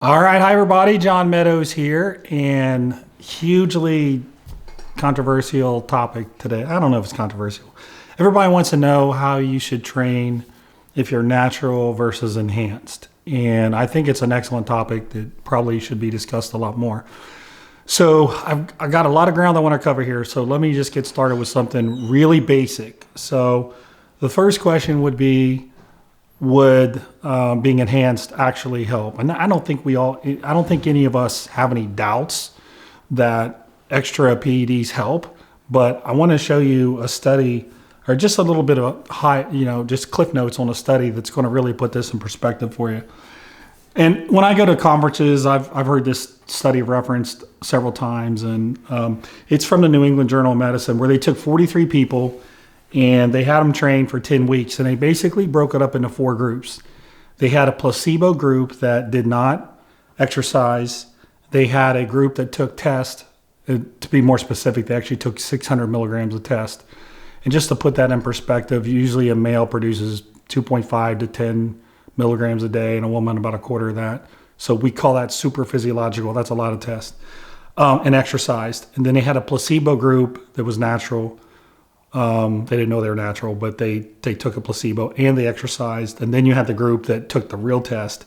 All right, hi everybody. John Meadows here, and hugely controversial topic today. I don't know if it's controversial. Everybody wants to know how you should train if you're natural versus enhanced. And I think it's an excellent topic that probably should be discussed a lot more. So I've got a lot of ground I want to cover here. So let me just get started with something really basic. So the first question would be, would being enhanced actually help? And I don't think any of us have any doubts that extra PEDs help, but I want to show you a study or just a little bit of just cliff notes on a study that's going to really put this in perspective for you. And when I go to conferences, I've heard this study referenced several times, and it's from the New England Journal of Medicine, where they took 43 people and they had them trained for 10 weeks, and they basically broke it up into 4 groups. They had a placebo group that did not exercise. They had a group that took test. To be more specific, they actually took 600 milligrams of test. And just to put that in perspective, usually a male produces 2.5 to 10 milligrams a day, and a woman about a quarter of that. So we call that super physiological. That's a lot of test. And exercised. And then they had a placebo group that was natural. They didn't know they were natural, but they took a placebo and they exercised. And then you had the group that took the real test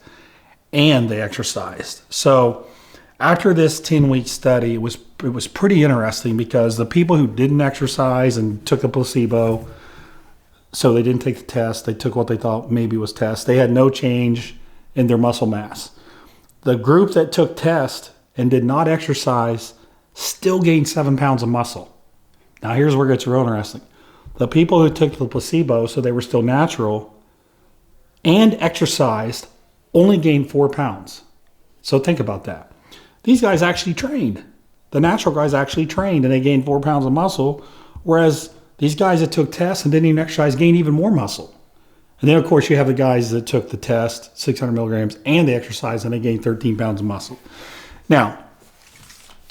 and they exercised. So after this 10-week study, it was pretty interesting because the people who didn't exercise and took a placebo, so they didn't take the test, they took what they thought maybe was test, they had no change in their muscle mass. The group that took test and did not exercise still gained 7 pounds of muscle. Now, here's where it gets real interesting. The people who took the placebo, so they were still natural, and exercised, only gained 4 pounds. So think about that. These guys actually trained. The natural guys actually trained, and they gained 4 pounds of muscle, whereas these guys that took tests and didn't even exercise gained even more muscle. And then, of course, you have the guys that took the test, 600 milligrams, and they exercised, and they gained 13 pounds of muscle. Now,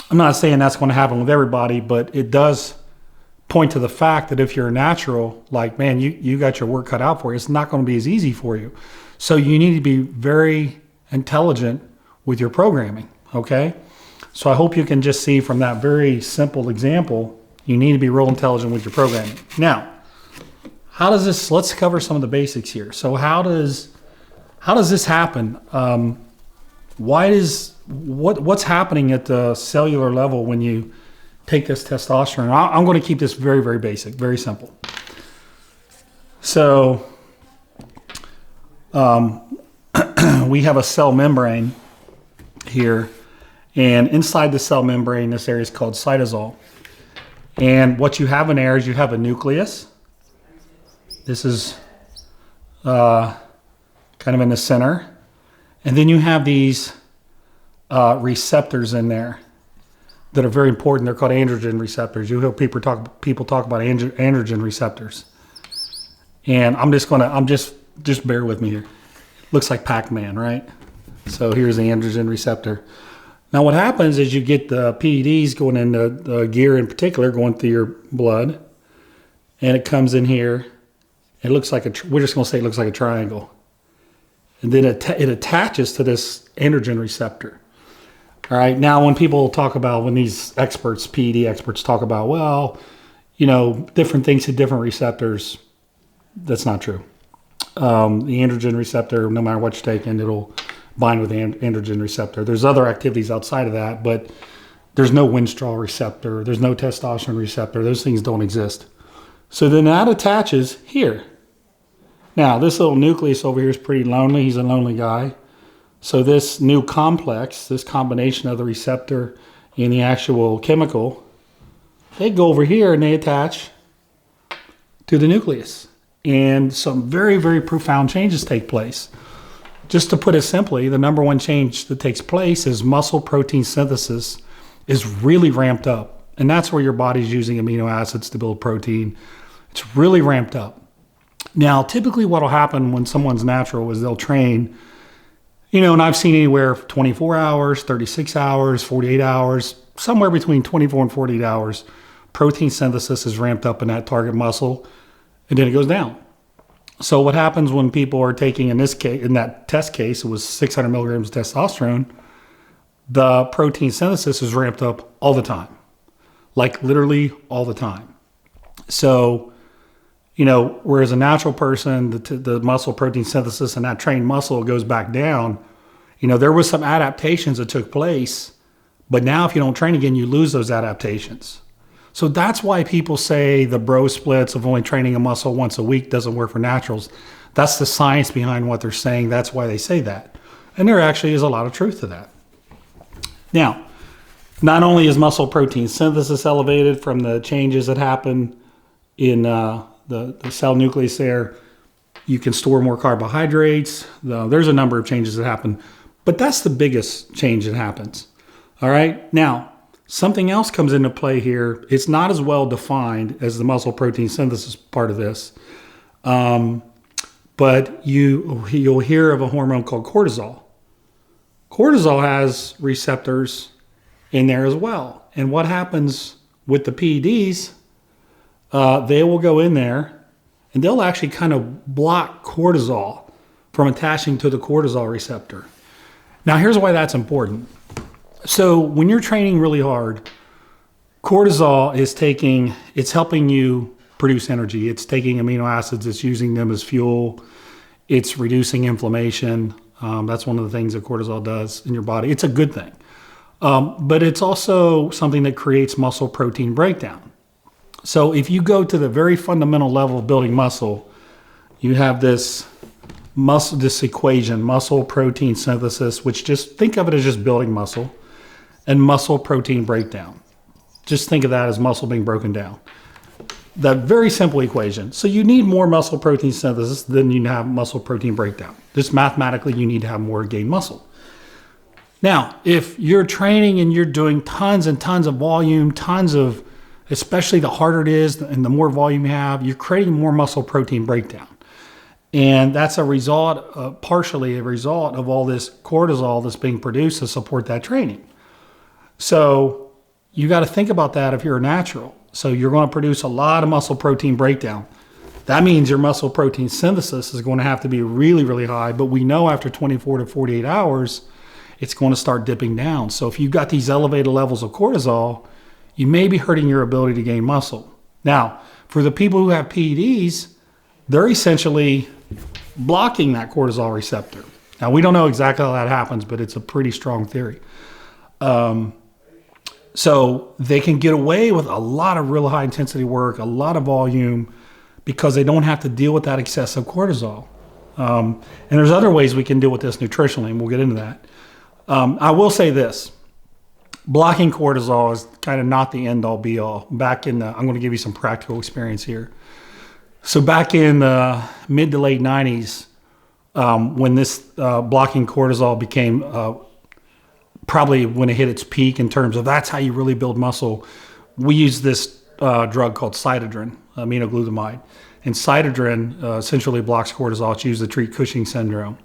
I'm not saying that's going to happen with everybody, but it does point to the fact that if you're natural, like, man, you got your work cut out for you. It's not going to be as easy for you. So you need to be very intelligent with your programming, okay? So I hope you can just see from that very simple example, you need to be real intelligent with your programming. Now, let's cover some of the basics here. So how does this happen? What's happening at the cellular level when you take this testosterone? I'm going to keep this very, very basic, very simple. So we have a cell membrane here, and inside the cell membrane, this area is called cytosol. And what you have in there is you have a nucleus. This is kind of in the center. And then you have these receptors in there that are very important. They're called androgen receptors. You hear people talk about androgen receptors. And just bear with me here. Looks like Pac-Man, right? So here's the androgen receptor. Now what happens is you get the PEDs going in the gear in particular, going through your blood, and it comes in here. It looks like we're just going to say it looks like a triangle. And then it attaches to this androgen receptor. All right. Now, when these experts, PED experts, talk about, well, different things to different receptors, that's not true. The androgen receptor, no matter what you're taking, it'll bind with the androgen receptor. There's other activities outside of that, but there's no Winstrol receptor. There's no testosterone receptor. Those things don't exist. So then that attaches here. Now, this little nucleus over here is pretty lonely. He's a lonely guy. So this new complex, this combination of the receptor and the actual chemical, they go over here and they attach to the nucleus. And some very, very profound changes take place. Just to put it simply, the number one change that takes place is muscle protein synthesis is really ramped up. And that's where your body's using amino acids to build protein. It's really ramped up. Now, typically what will happen when someone's natural is they'll train, and I've seen anywhere 24 hours, 36 hours, 48 hours, somewhere between 24 and 48 hours, protein synthesis is ramped up in that target muscle, and then it goes down. So what happens when people are taking, in this case, in that test case, it was 600 milligrams of testosterone, the protein synthesis is ramped up all the time, like literally all the time. So, whereas a natural person, the muscle protein synthesis and that trained muscle goes back down, there was some adaptations that took place, but now if you don't train again, you lose those adaptations. So that's why people say the bro splits of only training a muscle once a week doesn't work for naturals. That's the science behind what they're saying. That's why they say that. And there actually is a lot of truth to that. Now, not only is muscle protein synthesis elevated from the changes that happen in the cell nucleus there, you can store more carbohydrates. There's a number of changes that happen, but that's the biggest change that happens. All right. Now, something else comes into play here. It's not as well defined as the muscle protein synthesis part of this, but you'll hear of a hormone called cortisol. Cortisol has receptors in there as well. And what happens with the PEDs, they will go in there and they'll actually kind of block cortisol from attaching to the cortisol receptor. Now, here's why that's important. So when you're training really hard, cortisol it's helping you produce energy. It's taking amino acids, it's using them as fuel. It's reducing inflammation. That's one of the things that cortisol does in your body. It's a good thing. But it's also something that creates muscle protein breakdown. So if you go to the very fundamental level of building muscle, you have this equation, muscle protein synthesis, which just think of it as just building muscle, and muscle protein breakdown. Just think of that as muscle being broken down. That very simple equation. So you need more muscle protein synthesis than you have muscle protein breakdown. Just mathematically, you need to have more to gain muscle. Now, if you're training and you're doing tons and tons of volume, especially the harder it is and the more volume you have, you're creating more muscle protein breakdown. And that's partially a result of all this cortisol that's being produced to support that training. So you got to think about that if you're a natural. So you're going to produce a lot of muscle protein breakdown. That means your muscle protein synthesis is going to have to be really, really high. But we know after 24 to 48 hours, it's going to start dipping down. So if you've got these elevated levels of cortisol, you may be hurting your ability to gain muscle. Now, for the people who have PEDs, they're essentially blocking that cortisol receptor. Now, we don't know exactly how that happens, but it's a pretty strong theory. So they can get away with a lot of real high intensity work, a lot of volume, because they don't have to deal with that excessive cortisol. And there's other ways we can deal with this nutritionally, and we'll get into that. I will say this. Blocking cortisol is kind of not the end all be all. I'm going to give you some practical experience here. So back in the mid to late 90s, when this blocking cortisol became probably when it hit its peak in terms of that's how you really build muscle, we used this drug called cytidrin, aminoglutamide. And cytidrin essentially blocks cortisol. It's used to treat Cushing syndrome.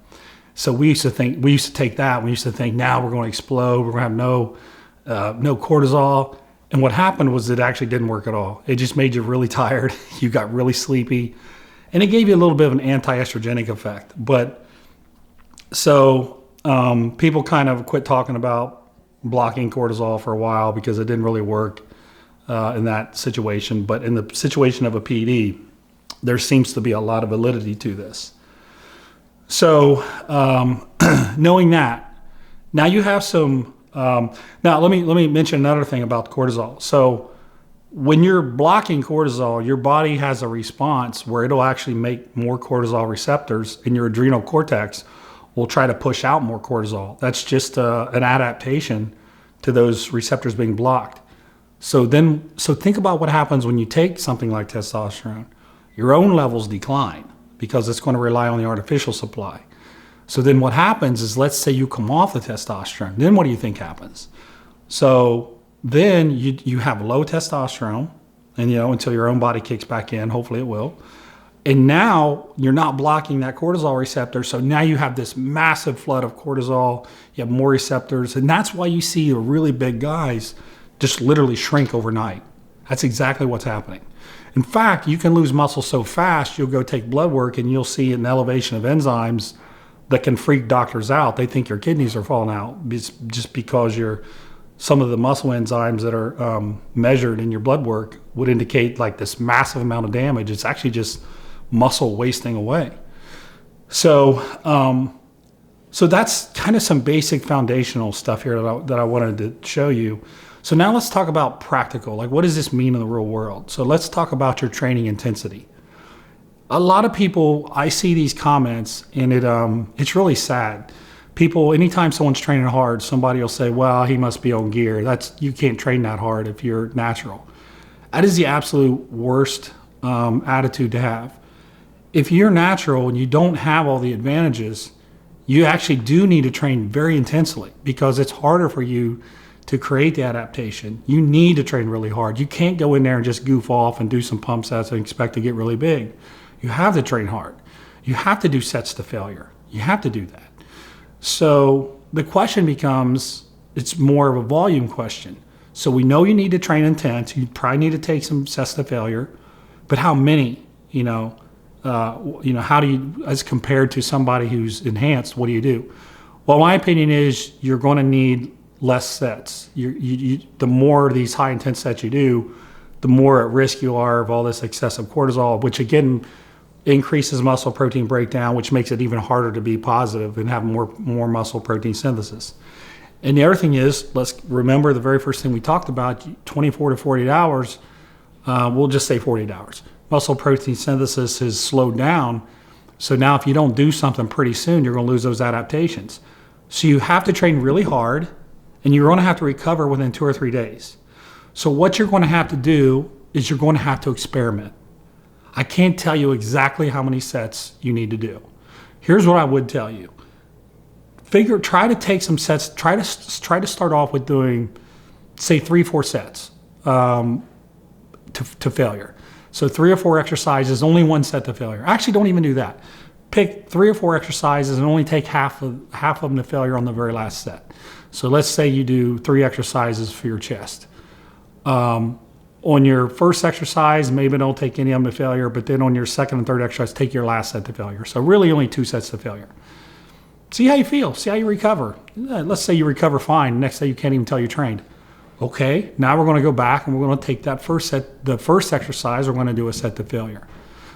So we used to take that. We used to think now we're going to explode. We're going to have no cortisol. And what happened was it actually didn't work at all. It just made you really tired. You got really sleepy. And it gave you a little bit of an anti-estrogenic effect. But so people kind of quit talking about blocking cortisol for a while because it didn't really work in that situation. But in the situation of a PD, there seems to be a lot of validity to this. So knowing that, now you have some. Now let me mention another thing about cortisol. So when you're blocking cortisol, your body has a response where it'll actually make more cortisol receptors, and your adrenal cortex will try to push out more cortisol. That's just an adaptation to those receptors being blocked. So think about what happens when you take something like testosterone. Your own levels decline because it's going to rely on the artificial supply. So then what happens is, let's say you come off the testosterone. Then what do you think happens? So then you have low testosterone, and until your own body kicks back in, hopefully it will. And now you're not blocking that cortisol receptor. So now you have this massive flood of cortisol. You have more receptors. And that's why you see the really big guys just literally shrink overnight. That's exactly what's happening. In fact, you can lose muscle so fast, you'll go take blood work and you'll see an elevation of enzymes that can freak doctors out. They think your kidneys are falling out just because some of the muscle enzymes that are measured in your blood work would indicate like this massive amount of damage. It's actually just muscle wasting away. So that's kind of some basic foundational stuff here that I wanted to show you. So now let's talk about practical. Like, what does this mean in the real world? So let's talk about your training intensity. A lot of people, I see these comments, and it's really sad. People, anytime someone's training hard, somebody will say, well, he must be on gear. You can't train that hard if you're natural. That is the absolute worst attitude to have. If you're natural and you don't have all the advantages, you actually do need to train very intensely because it's harder for you to create the adaptation. You need to train really hard. You can't go in there and just goof off and do some pump sets and expect to get really big. You have to train hard. You have to do sets to failure. You have to do that. So the question becomes, it's more of a volume question. So we know you need to train intense. You probably need to take some sets to failure, but how many? How do you, as compared to somebody who's enhanced, what do you do? Well, my opinion is you're going to need less sets. The more of these high intense sets you do, the more at risk you are of all this excessive cortisol, which again increases muscle protein breakdown, which makes it even harder to be positive and have more muscle protein synthesis. And the other thing is, let's remember the very first thing we talked about, 24 to 48 hours, we'll just say 48 hours. Muscle protein synthesis has slowed down. So now if you don't do something pretty soon, you're going to lose those adaptations. So you have to train really hard, and you're going to have to recover within 2 or 3 days. So what you're going to have to do is you're going to have to experiment. I can't tell you exactly how many sets you need to do. Here's what I would tell you. Try to take some sets, try to start off with doing, say, 3-4 sets to failure. So 3 or 4 exercises, only 1 set to failure. Actually, don't even do that. Pick 3 or 4 exercises and only take half of them to failure on the very last set. So let's say you do 3 exercises for your chest. On your first exercise, maybe don't take any of them to failure, but then on your second and third exercise, take your last set to failure. So really only 2 sets to failure. See how you feel. See how you recover. Let's say you recover fine. Next day you can't even tell you trained. Okay, now we're going to go back and we're going to take that first set, the first exercise, we're going to do a set to failure.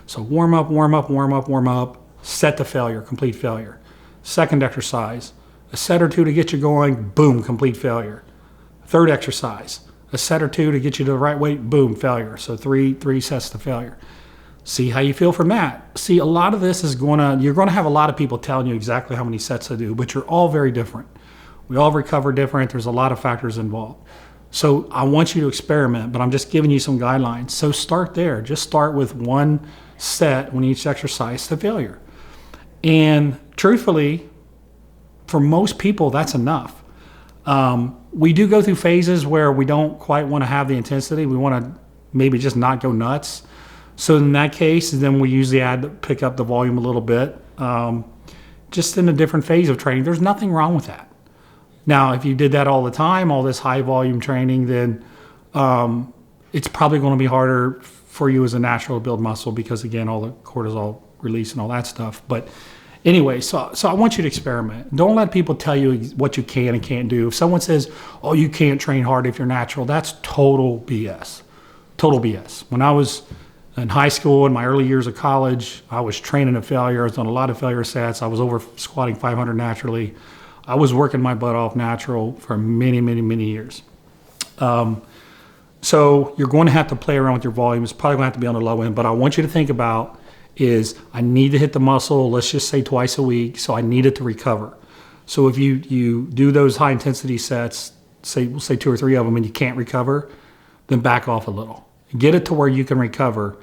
So warm up, set to failure, complete failure. Second exercise, a set or 2 to get you going, boom, complete failure. Third exercise, a set or 2 to get you to the right weight, boom, failure. So three sets to failure. See how you feel from that. See, a lot of this you're going to have a lot of people telling you exactly how many sets to do, but you're all very different. We all recover different. There's a lot of factors involved. So I want you to experiment, but I'm just giving you some guidelines. So start there. Just start with 1 set on each exercise to failure. And truthfully, for most people, that's enough. We do go through phases where we don't quite want to have the intensity. We want to maybe just not go nuts. So in that case, then we usually pick up the volume a little bit, just in a different phase of training. There's nothing wrong with that. Now, if you did that all the time, all this high volume training, then it's probably going to be harder for you as a natural to build muscle because, again, all the cortisol release and all that stuff. But anyway, so I want you to experiment. Don't let people tell you what you can and can't do. If someone says, oh, you can't train hard if you're natural, that's total BS. Total BS. When I was in high school, in my early years of college, I was training at failure. I was on a lot of failure sets. I was over squatting 500 naturally. I was working my butt off natural for many, many, many years. So you're going to have to play around with your volume. It's probably going to have to be on the low end, but I want you to think about is I need to hit the muscle, let's just say twice a week, so I need it to recover. So if you do those high intensity sets, we'll say 2 or 3 of them, and you can't recover, then back off a little. Get it to where you can recover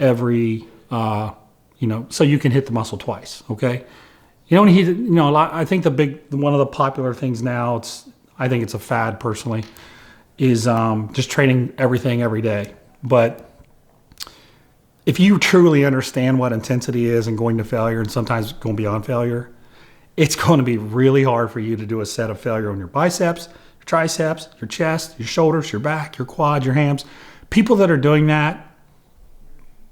every, so you can hit the muscle twice, okay? You don't need, a lot. I think one of the popular things now, I think it's a fad personally, is just training everything every day. But if you truly understand what intensity is and going to failure and sometimes going beyond failure, it's going to be really hard for you to do a set of failure on your biceps, your triceps, your chest, your shoulders, your back, your quads, your hams. People that are doing that,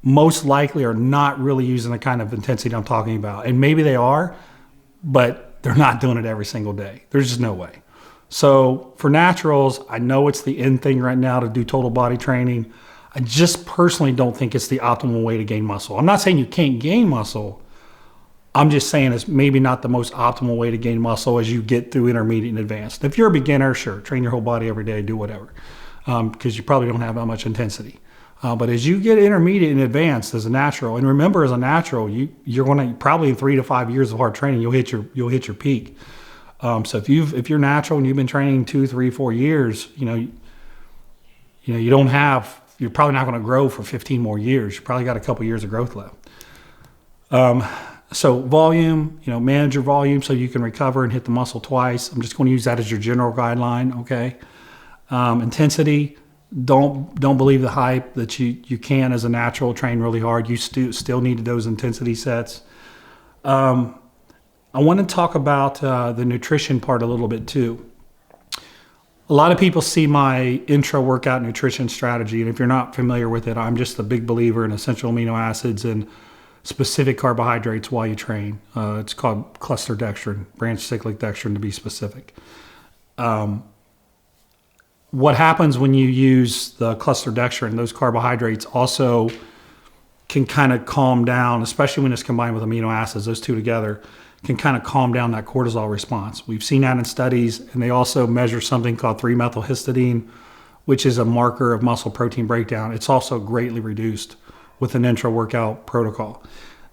most likely are not really using the kind of intensity I'm talking about. And maybe they are, but they're not doing it every single day. There's just no way. So for naturals, I know it's the in thing right now to do total body training. I just personally don't think it's the optimal way to gain muscle. I'm not saying you can't gain muscle. I'm just saying it's maybe not the most optimal way to gain muscle as you get through intermediate and advanced. If you're a beginner, sure, train your whole body every day, do whatever, because you probably don't have that much intensity. But as you get intermediate and advanced as a natural, and remember as a natural, you're going to probably in 3 to 5 years of hard training, you'll hit your peak. So if you're natural and you've been training 2, 3, 4 years, you're probably not going to grow for 15 more years. You probably got a couple years of growth left. So volume, manage your volume so you can recover and hit the muscle twice. I'm just going to use that as your general guideline. Okay. Intensity, don't believe the hype that you can as a natural train really hard. You still need those intensity sets. I want to talk about the nutrition part a little bit too. A lot of people see my intro workout nutrition strategy, and if you're not familiar with it, I'm just a big believer in essential amino acids and specific carbohydrates while you train. It's called cluster dextrin, branch cyclic dextrin to be specific. What happens when you use the cluster dextrin, those carbohydrates also can kind of calm down, especially when it's combined with amino acids, those two together can kind of calm down that cortisol response. We've seen that in studies, and they also measure something called 3-methylhistidine, which is a marker of muscle protein breakdown. It's also greatly reduced with an intra-workout protocol.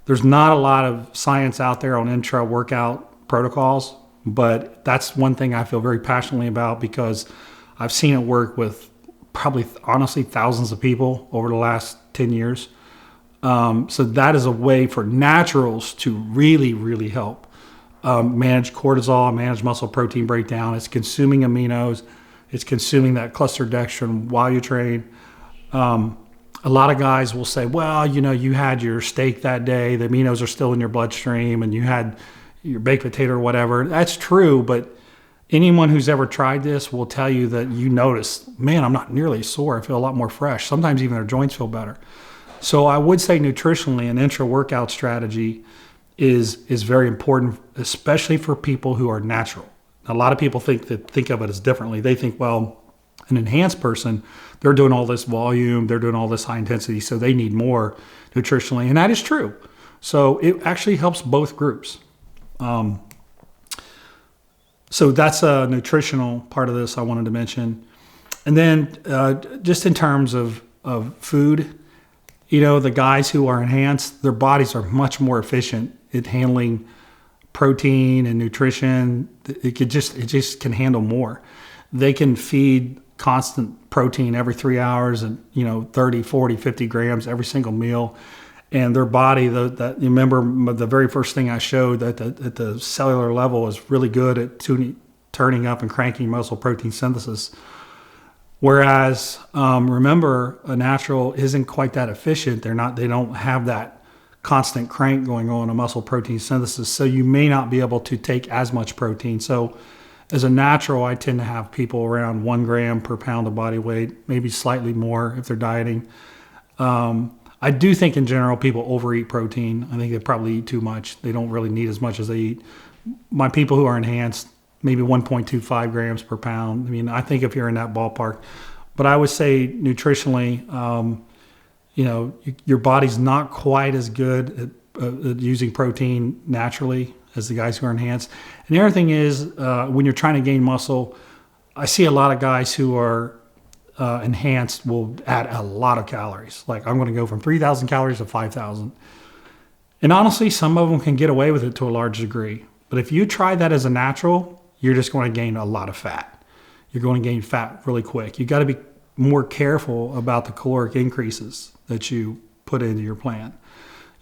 There's not a lot of science out there on intra-workout protocols, but that's one thing I feel very passionately about because I've seen it work with probably, honestly, thousands of people over the last 10 years. So that is a way for naturals to really, really help manage cortisol, manage muscle protein breakdown. It's consuming aminos. It's consuming that cluster dextrin while you train. A lot of guys will say, well, you had your steak that day. The aminos are still in your bloodstream and you had your baked potato or whatever. That's true, but anyone who's ever tried this will tell you that you notice, man, I'm not nearly as sore. I feel a lot more fresh. Sometimes even their joints feel better. So I would say nutritionally, an intra-workout strategy is very important, especially for people who are natural. A lot of people think of it as differently. They think, well, an enhanced person, they're doing all this volume, they're doing all this high intensity, so they need more nutritionally, and that is true. So it actually helps both groups. So that's a nutritional part of this I wanted to mention. And then just in terms of food, the guys who are enhanced, their bodies are much more efficient at handling protein and nutrition. It just can handle more. They can feed constant protein every 3 hours and 30, 40, 50 grams every single meal. And their body, you remember the very first thing I showed, that at the cellular level is really good at turning up and cranking muscle protein synthesis. Whereas, remember, a natural isn't quite that efficient. They don't have that constant crank going on a muscle protein synthesis. So you may not be able to take as much protein. So as a natural, I tend to have people around 1 gram per pound of body weight, maybe slightly more if they're dieting. I do think in general people overeat protein. I think they probably eat too much. They don't really need as much as they eat. My people who are enhanced, maybe 1.25 grams per pound. I mean, I think if you're in that ballpark. But I would say nutritionally, your body's not quite as good at using protein naturally as the guys who are enhanced. And the other thing is, when you're trying to gain muscle, I see a lot of guys who are enhanced will add a lot of calories. Like, I'm going to go from 3,000 calories to 5,000. And honestly, some of them can get away with it to a large degree. But if you try that as a natural, you're just going to gain a lot of fat. You're going to gain fat really quick. You got to be more careful about the caloric increases that you put into your plan.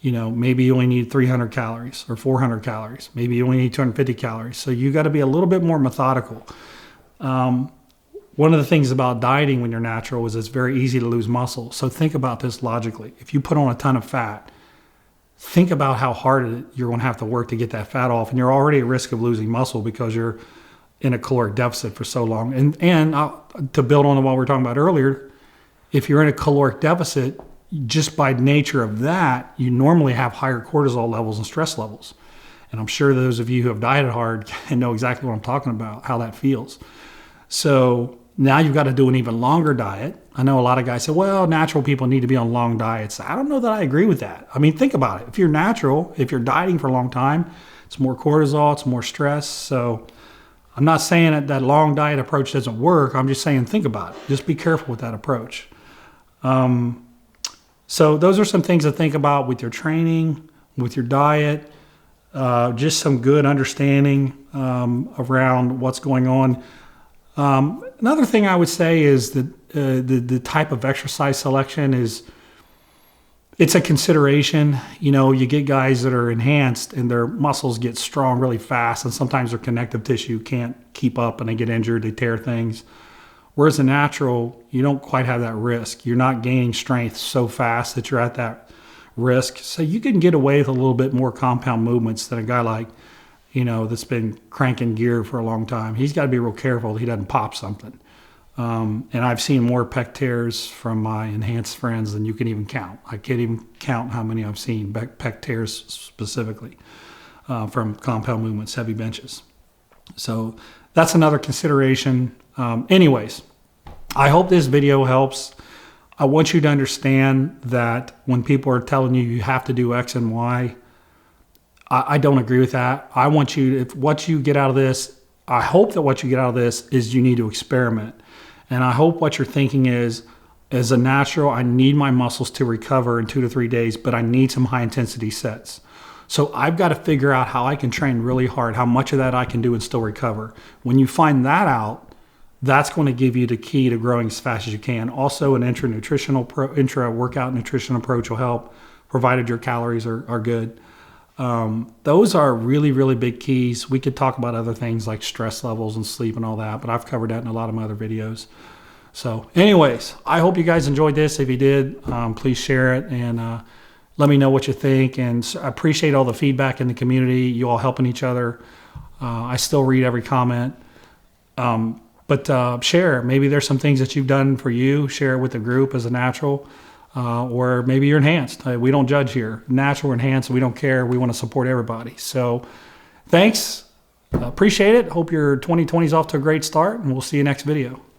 Maybe you only need 300 calories or 400 calories. Maybe you only need 250 calories. So you got to be a little bit more methodical. One of the things about dieting when you're natural is it's very easy to lose muscle. So think about this logically. If you put on a ton of fat, think about how hard you're going to have to work to get that fat off. And you're already at risk of losing muscle because you're in a caloric deficit for so long. And to build on what we were talking about earlier, if you're in a caloric deficit, just by nature of that, you normally have higher cortisol levels and stress levels. And I'm sure those of you who have dieted hard can know exactly what I'm talking about, how that feels. So now you've got to do an even longer diet. I know a lot of guys say, well, natural people need to be on long diets. I don't know that I agree with that. I mean, think about it. If you're natural, if you're dieting for a long time, it's more cortisol, it's more stress. So I'm not saying that long diet approach doesn't work. I'm just saying think about it. Just be careful with that approach. So those are some things to think about with your training, with your diet, just some good understanding around what's going on. Another thing I would say is that the type of exercise selection it's a consideration. You know, you get guys that are enhanced and their muscles get strong really fast, and sometimes their connective tissue can't keep up and they get injured, they tear things. Whereas the natural, you don't quite have that risk. You're not gaining strength so fast that you're at that risk. So you can get away with a little bit more compound movements than a guy like, you know, that's been cranking gear for a long time. He's got to be real careful he doesn't pop something. And I've seen more pec tears from my enhanced friends than you can even count. I can't even count how many I've seen, pec tears specifically, from compound movements, heavy benches. So that's another consideration. Anyways, I hope this video helps. I want you to understand that when people are telling you you have to do X and Y, I don't agree with that. I want you, if what you get out of this, I hope that what you get out of this is you need to experiment. And I hope what you're thinking is, as a natural, I need my muscles to recover in 2 to 3 days, but I need some high intensity sets. So I've got to figure out how I can train really hard, how much of that I can do and still recover. When you find that out, that's going to give you the key to growing as fast as you can. Also, an intra-workout nutrition approach will help, provided your calories are good. Those are really, really big keys. We could talk about other things like stress levels and sleep and all that, but I've covered that in a lot of my other videos. So anyways, I hope you guys enjoyed this. If you did, please share it and let me know what you think. And I appreciate all the feedback in the community, you all helping each other. I still read every comment. But share. Maybe there's some things that you've done for you. Share it with the group as a natural. Or maybe you're enhanced. We don't judge here. Natural or enhanced, we don't care. We want to support everybody. So thanks. Appreciate it. Hope your 2020 is off to a great start, and we'll see you next video.